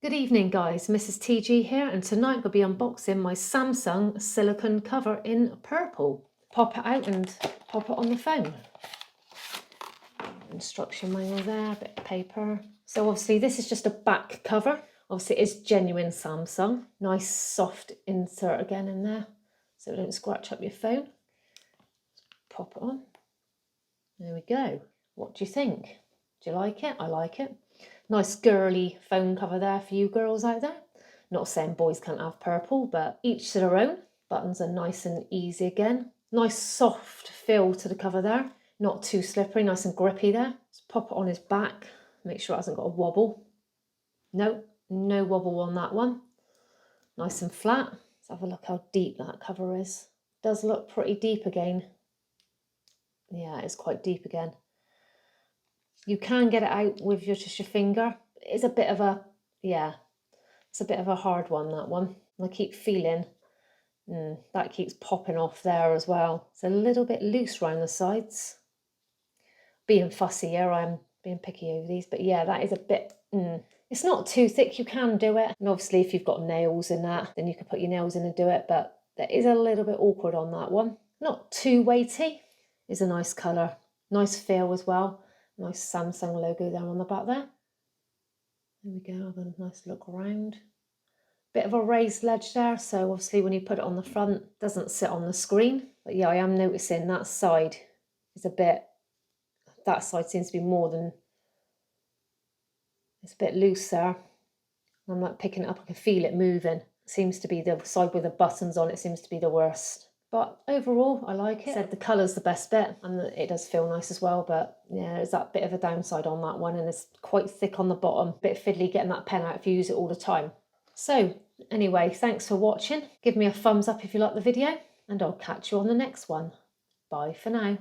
Good evening guys, Mrs. TG here, and tonight we'll be unboxing my Samsung Silicone cover in purple. Pop it out and pop it on the phone. Instruction manual there, a bit of paper. So obviously this is just a back cover. Obviously it is genuine Samsung. Nice soft insert again in there so it don't scratch up your phone. Pop it on. There we go. What do you think? Do you like it? I like it. Nice girly phone cover there for you girls out there. Not saying boys can't have purple, but each to their own. Buttons are nice and easy again. Nice soft feel to the cover there. Not too slippery, nice and grippy there. Let's pop it on his back. Make sure it hasn't got a wobble. No wobble on that one. Nice and flat. Let's have a look how deep that cover is. Does look pretty deep again. Yeah, it's quite deep again. You can get it out with just your finger. It's a bit of a, it's a bit of a hard one, that one. And I keep feeling that keeps popping off there as well. It's a little bit loose around the sides. Being fussy here, I'm being picky over these, but yeah, that is a bit, it's not too thick, you can do it. And obviously if you've got nails in that, then you can put your nails in and do it, but that is a little bit awkward on that one. Not too weighty. It's a nice colour, nice feel as well. Nice Samsung logo down on the back there. There we go, have a nice look around. Bit of a raised ledge there, so obviously when you put it on the front, it doesn't sit on the screen. But yeah, I am noticing that side is a bit, that side seems to be more than, it's a bit loose there. I'm like picking it up, I can feel it moving. It seems to be the side with the buttons on, it seems to be the worst. But overall, I like it. Said the colour's the best bit, and it does feel nice as well. But yeah, there's that bit of a downside on that one, and it's quite thick on the bottom. Bit fiddly getting that pen out if you use it all the time. So anyway, thanks for watching. Give me a thumbs up if you like the video, and I'll catch you on the next one. Bye for now.